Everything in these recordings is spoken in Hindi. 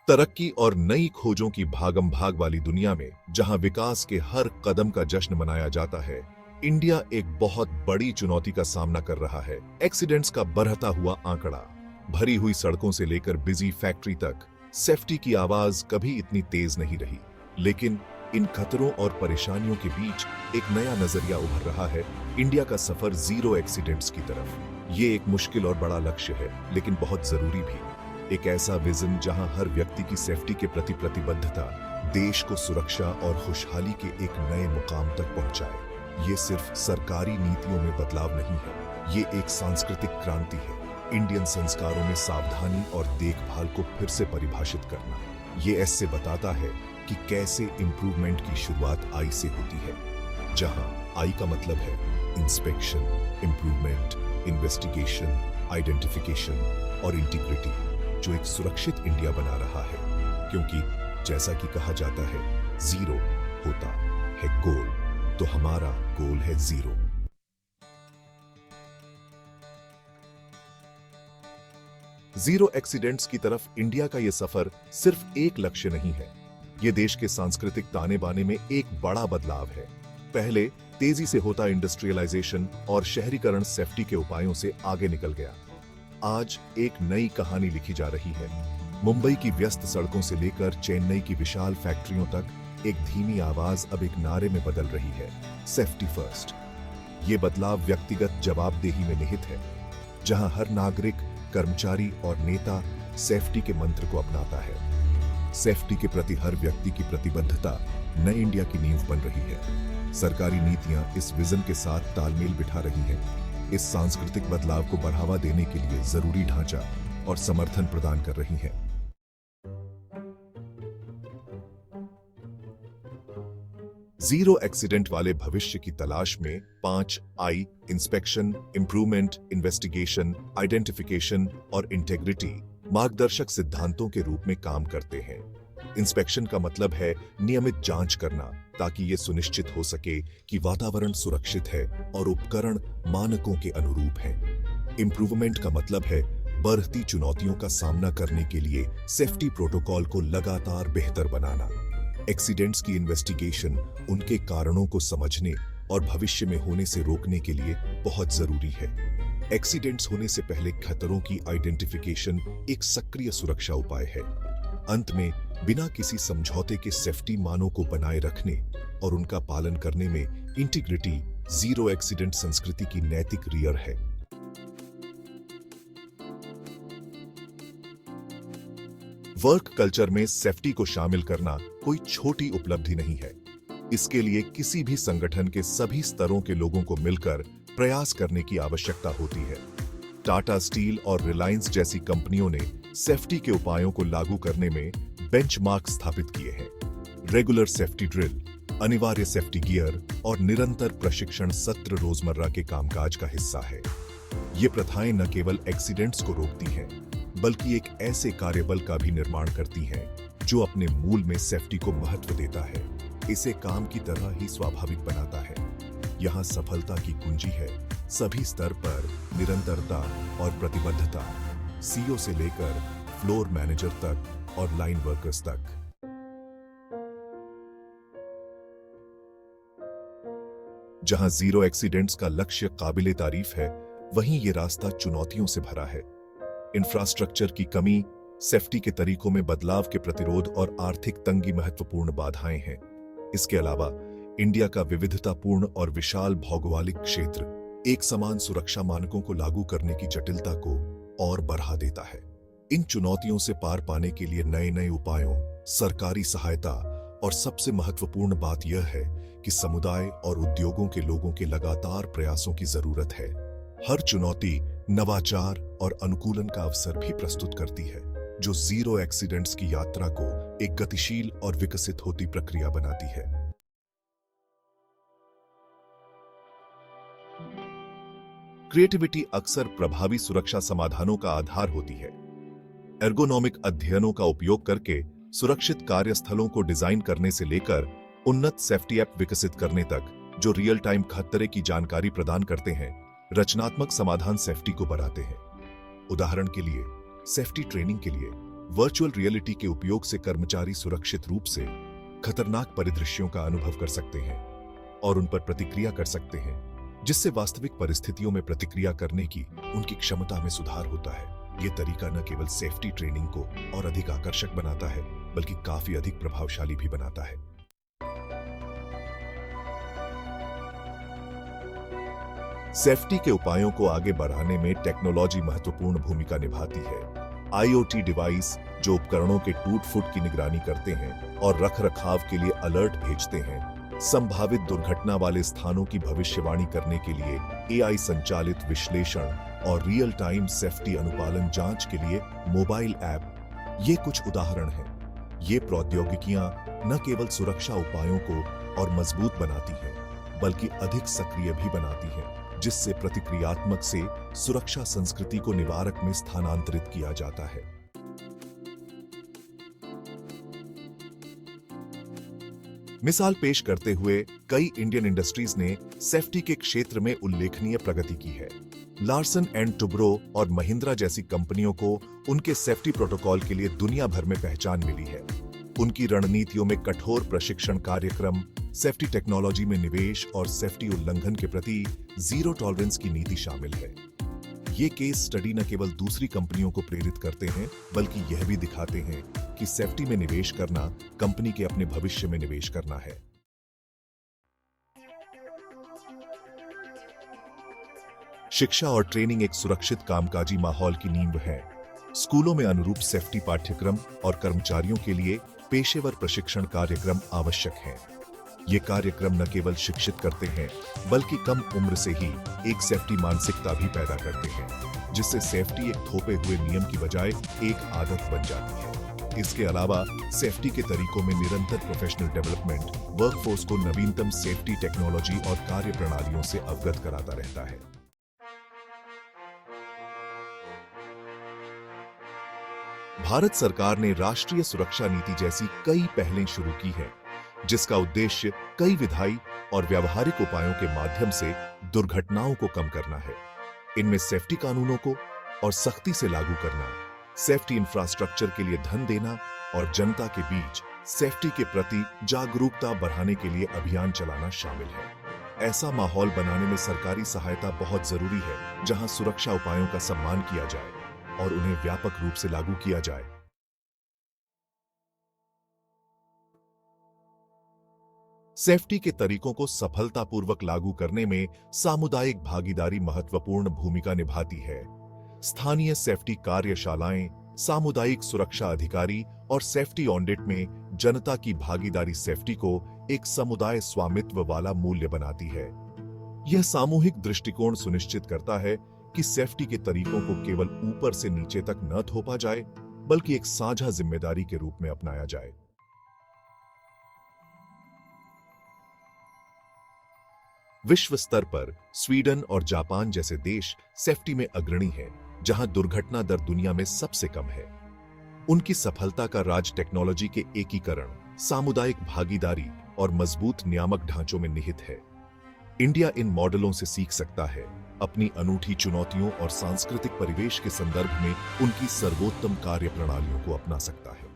तरक्की और नई खोजों की भागम भाग वाली दुनिया में जहां विकास के हर कदम का जश्न मनाया जाता है, इंडिया एक बहुत बड़ी चुनौती का सामना कर रहा है। एक्सीडेंट्स का बढ़ता हुआ आंकड़ा, भरी हुई सड़कों से लेकर बिजी फैक्ट्री तक सेफ्टी की आवाज कभी इतनी तेज नहीं रही। लेकिन इन खतरों और परेशानियों के बीच एक नया नजरिया उभर रहा है, इंडिया का सफर जीरो एक्सीडेंट्स की तरफ। ये एक मुश्किल और बड़ा लक्ष्य है, लेकिन बहुत जरूरी भी। एक ऐसा विजन जहां हर व्यक्ति की सेफ्टी के प्रति प्रतिबद्धता देश को सुरक्षा और खुशहाली के एक नए मुकाम तक पहुंचाए। ये सिर्फ सरकारी नीतियों में बदलाव नहीं है, ये एक सांस्कृतिक क्रांति है। इंडियन संस्कारों में सावधानी और देखभाल को फिर से परिभाषित करना। ये ऐसे बताता है कि कैसे इंप्रूवमेंट की शुरुआत आई से होती है, जहां आई का मतलब है इंस्पेक्शन, इंप्रूवमेंट, इन्वेस्टिगेशन, आइडेंटिफिकेशन और इंटीग्रिटी, जो एक सुरक्षित इंडिया बना रहा है। क्योंकि जैसा कि कहा जाता है, जीरो होता है गोल, तो हमारा गोल है जीरो। जीरो एक्सीडेंट्स की तरफ इंडिया का यह सफर सिर्फ एक लक्ष्य नहीं है, यह देश के सांस्कृतिक ताने बाने में एक बड़ा बदलाव है। पहले तेजी से होता इंडस्ट्रियलाइजेशन और शहरीकरण सेफ्टी के उपायों से आगे निकल गया। आज एक नई कहानी लिखी जा रही है। मुंबई की व्यस्त सड़कों से लेकर चेन्नई की विशाल फैक्ट्रियों तक एक धीमी आवाज अब एक नारे में बदल रही है, सेफ्टी फर्स्ट। ये बदलाव व्यक्तिगत जवाबदेही में निहित है, जहां हर नागरिक, कर्मचारी और नेता सेफ्टी के मंत्र को अपनाता है। सेफ्टी के प्रति हर व्यक्ति की प्रतिबद्धता नए इंडिया की नींव बन रही है। सरकारी नीतियां इस विजन के साथ तालमेल बिठा रही हैं, इस सांस्कृतिक बदलाव को बढ़ावा देने के लिए जरूरी ढांचा और समर्थन प्रदान कर रही हैं। जीरो एक्सीडेंट वाले भविष्य की तलाश में 5 आई, इंस्पेक्शन, इंप्रूवमेंट, इन्वेस्टिगेशन, आइडेंटिफिकेशन और इंटेग्रिटी मार्गदर्शक सिद्धांतों के रूप में काम करते हैं। इंस्पेक्शन का मतलब है नियमित जांच करना, ताकि ये सुनिश्चित हो सके कि वातावरण सुरक्षित है और उपकरण मानकों के अनुरूप हैं। इंप्रूवमेंट का मतलब है बढ़ती चुनौतियों का सामना करने के लिए सेफ्टी प्रोटोकॉल को लगातार बेहतर बनाना। एक्सीडेंट्स की इन्वेस्टिगेशन उनके कारणों को समझने और भविष्य में होने से रोकने के लिए बहुत जरूरी है। एक्सीडेंट्स होने से पहले खतरों की आइडेंटिफिकेशन एक सक्रिय सुरक्षा उपाय है। अंत में बिना किसी समझौते के सेफ्टी मानों को बनाए रखने और उनका पालन करने में इंटीग्रिटी जीरो एक्सीडेंट संस्कृति की नैतिक रीढ़ है। वर्क कल्चर में सेफ्टी को शामिल करना कोई छोटी उपलब्धि नहीं है। इसके लिए किसी भी संगठन के सभी स्तरों के लोगों को मिलकर प्रयास करने की आवश्यकता होती है। टाटा स्टील और रिलायंस जैसी कंपनियों ने सेफ्टी के उपायों को लागू करने में बेंचमार्क स्थापित किए हैं। रेगुलर सेफ्टी ड्रिल, अनिवार्य सेफ्टी गियर और निरंतर प्रशिक्षण सत्र रोजमर्रा के कामकाज का हिस्सा है। ये प्रथाएं न केवल एक्सीडेंट्स को रोकती हैं, बल्कि एक ऐसे कार्यबल का भी निर्माण करती हैं जो अपने मूल में सेफ्टी को महत्व देता है, इसे काम की तरह ही स्वाभाविक बनाता है। यहाँ सफलता की कुंजी है सभी स्तर पर निरंतरता और प्रतिबद्धता, सीईओ से लेकर फ्लोर मैनेजर तक और लाइन वर्कर्स तक। जहां जीरो एक्सीडेंट्स का लक्ष्य काबिले तारीफ है, वहीं ये रास्ता चुनौतियों से भरा है। इंफ्रास्ट्रक्चर की कमी, सेफ्टी के तरीकों में बदलाव के प्रतिरोध और आर्थिक तंगी महत्वपूर्ण बाधाएं हैं। इसके अलावा इंडिया का विविधतापूर्ण और विशाल भौगोलिक क्षेत्र एक समान सुरक्षा मानकों को लागू करने की जटिलता को और बढ़ा देता है। इन चुनौतियों से पार पाने के लिए नए नए उपायों, सरकारी सहायता और सबसे महत्वपूर्ण बात यह है कि समुदाय और उद्योगों के लोगों के लगातार प्रयासों की जरूरत है। हर चुनौती नवाचार और अनुकूलन का अवसर भी प्रस्तुत करती है, जो जीरो एक्सीडेंट्स की यात्रा को एक गतिशील और विकसित होती प्रक्रिया बनाती है। क्रिएटिविटी अक्सर प्रभावी सुरक्षा समाधानों का आधार होती है। एर्गोनॉमिक अध्ययनों का उपयोग करके सुरक्षित कार्यस्थलों को डिजाइन करने से लेकर उन्नत सेफ्टी ऐप विकसित करने तक, जो रियल टाइम खतरे की जानकारी प्रदान करते हैं, रचनात्मक समाधान सेफ्टी को बढ़ाते हैं। उदाहरण के लिए, सेफ्टी ट्रेनिंग के लिए वर्चुअल रियलिटी के उपयोग से कर्मचारी सुरक्षित रूप से खतरनाक परिदृश्यों का अनुभव कर सकते हैं और उन पर प्रतिक्रिया कर सकते हैं, जिससे वास्तविक परिस्थितियों में प्रतिक्रिया करने की उनकी क्षमता में सुधार होता है। ये तरीका न केवल सेफ्टी ट्रेनिंग को और अधिक आकर्षक बनाता है, बल्कि काफी अधिक प्रभावशाली भी बनाता है। सेफ्टी के उपायों को आगे बढ़ाने में टेक्नोलॉजी महत्वपूर्ण भूमिका निभाती है। IoT डिवाइस जो उपकरणों के टूट-फूट की निगरानी करते हैं और रखरखाव के लिए अलर्ट भेजते हैं, संभावित दुर्घटना वाले स्थानों की भविष्यवाणी करने के लिए AI संचालित विश्लेषण और रियल टाइम सेफ्टी अनुपालन जांच के लिए मोबाइल ऐप, ये कुछ उदाहरण हैं। ये प्रौद्योगिकियां न केवल सुरक्षा उपायों को और मजबूत बनाती हैं, बल्कि अधिक सक्रिय भी बनाती हैं, जिससे प्रतिक्रियात्मक से सुरक्षा संस्कृति को निवारक में स्थानांतरित किया जाता है। मिसाल पेश करते हुए कई इंडियन इंडस्ट्रीज ने सेफ्टी के क्षेत्र में उल्लेखनीय प्रगति की है। लार्सन एंड टुब्रो और महिंद्रा जैसी कंपनियों को उनके सेफ्टी प्रोटोकॉल के लिए दुनिया भर में पहचान मिली है। उनकी रणनीतियों में कठोर प्रशिक्षण कार्यक्रम, सेफ्टी टेक्नोलॉजी में निवेश और सेफ्टी उल्लंघन के प्रति जीरो टॉलरेंस की नीति शामिल है। ये केस स्टडी न केवल दूसरी कंपनियों को प्रेरित करते हैं, बल्कि यह भी दिखाते हैं कि सेफ्टी में निवेश करना कंपनी के अपने भविष्य में निवेश करना है। शिक्षा और ट्रेनिंग एक सुरक्षित कामकाजी माहौल की नींव है। स्कूलों में अनुरूप सेफ्टी पाठ्यक्रम और कर्मचारियों के लिए पेशेवर प्रशिक्षण कार्यक्रम आवश्यक हैं। ये कार्यक्रम न केवल शिक्षित करते हैं, बल्कि कम उम्र से ही एक सेफ्टी मानसिकता भी पैदा करते हैं, जिससे सेफ्टी एक थोपे हुए नियम की बजाय एक आदत बन जाती है। इसके अलावा सेफ्टी के तरीकों में निरंतर प्रोफेशनल डेवलपमेंट वर्कफोर्स को नवीनतम सेफ्टी टेक्नोलॉजी और कार्य प्रणालियों से अवगत कराता रहता है। भारत सरकार ने राष्ट्रीय सुरक्षा नीति जैसी कई पहलें शुरू की हैं, जिसका उद्देश्य कई विधायी और व्यावहारिक उपायों के माध्यम से दुर्घटनाओं को कम करना है। इनमें सेफ्टी कानूनों को और सख्ती से लागू करना, सेफ्टी इंफ्रास्ट्रक्चर के लिए धन देना और जनता के बीच सेफ्टी के प्रति जागरूकता बढ़ाने के लिए अभियान चलाना शामिल है। ऐसा माहौल बनाने में सरकारी सहायता बहुत जरूरी है, जहां सुरक्षा उपायों का सम्मान किया जाए और उन्हें व्यापक रूप से लागू किया जाए। सेफ्टी के तरीकों को सफलतापूर्वक लागू करने में सामुदायिक भागीदारी महत्वपूर्ण भूमिका निभाती है। स्थानीय सेफ्टी कार्यशालाएं, सामुदायिक सुरक्षा अधिकारी और सेफ्टी ऑडिट में जनता की भागीदारी सेफ्टी को एक समुदाय स्वामित्व वाला मूल्य बनाती है। यह सामूहिक दृष्टिकोण सुनिश्चित करता है कि सेफ्टी के तरीकों को केवल ऊपर से नीचे तक न थोपा जाए, बल्कि एक साझा जिम्मेदारी के रूप में अपनाया जाए। विश्व स्तर पर स्वीडन और जापान जैसे देश सेफ्टी में अग्रणी हैं, जहां दुर्घटना दर दुनिया में सबसे कम है। उनकी सफलता का राज टेक्नोलॉजी के एकीकरण, सामुदायिक भागीदारी और मजबूत नियामक ढांचों में निहित है। इंडिया इन मॉडलों से सीख सकता है, अपनी अनूठी चुनौतियों और सांस्कृतिक परिवेश के संदर्भ में उनकी सर्वोत्तम कार्य प्रणालियों को अपना सकता है।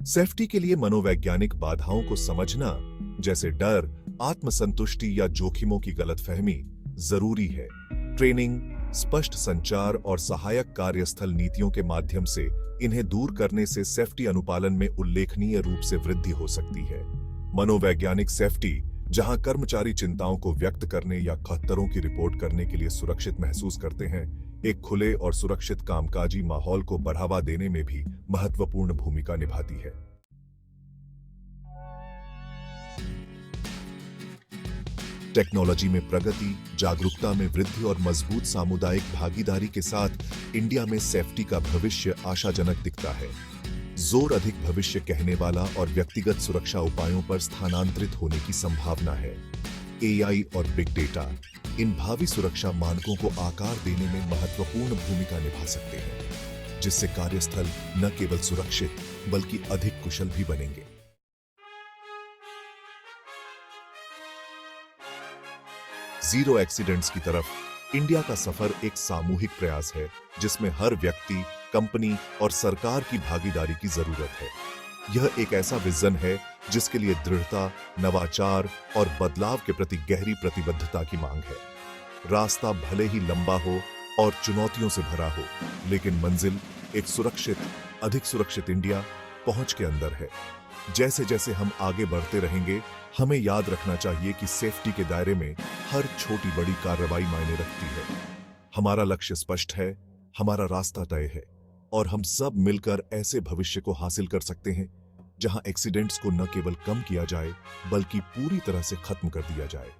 सेफ्टी के लिए मनोवैज्ञानिक बाधाओं को समझना, जैसे डर, आत्मसंतुष्टि या जोखिमों की गलतफहमी, जरूरी है। ट्रेनिंग, स्पष्ट संचार और सहायक कार्यस्थल नीतियों के माध्यम से इन्हें दूर करने से सेफ्टी अनुपालन में उल्लेखनीय रूप से वृद्धि हो सकती है। मनोवैज्ञानिक सेफ्टी, जहां कर्मचारी चिंताओं को व्यक्त करने या खतरों की रिपोर्ट करने के लिए सुरक्षित महसूस करते हैं, एक खुले और सुरक्षित कामकाजी माहौल को बढ़ावा देने में भी महत्वपूर्ण भूमिका निभाती है। टेक्नोलॉजी में प्रगति, जागरूकता में वृद्धि और मजबूत सामुदायिक भागीदारी के साथ इंडिया में सेफ्टी का भविष्य आशाजनक दिखता है। जोर अधिक भविष्य कहने वाला और व्यक्तिगत सुरक्षा उपायों पर स्थानांतरित होने की संभावना है। AI और बिग डेटा इन भावी सुरक्षा मानकों को आकार देने में महत्वपूर्ण भूमिका निभा सकते हैं, जिससे कार्यस्थल न केवल सुरक्षित बल्कि अधिक कुशल भी बनेंगे। जीरो एक्सीडेंट्स की तरफ इंडिया का सफर एक सामूहिक प्रयास है जिसमें हर व्यक्ति, कंपनी और सरकार की भागीदारी की जरूरत है। यह एक ऐसा विजन है जिसके लिए दृढ़ता, नवाचार और बदलाव के प्रति गहरी प्रतिबद्धता की मांग है। रास्ता भले ही लंबा हो और चुनौतियों से भरा हो, लेकिन मंजिल एक सुरक्षित, अधिक सुरक्षित इंडिया पहुंच के अंदर है। जैसे जैसे हम आगे बढ़ते रहेंगे, हमें याद रखना चाहिए कि सेफ्टी के दायरे में हर छोटी बड़ी कार्रवाई मायने रखती है। हमारा लक्ष्य स्पष्ट है, हमारा रास्ता तय है और हम सब मिलकर ऐसे भविष्य को हासिल कर सकते हैं जहां एक्सीडेंट्स को न केवल कम किया जाए बल्कि पूरी तरह से खत्म कर दिया जाए।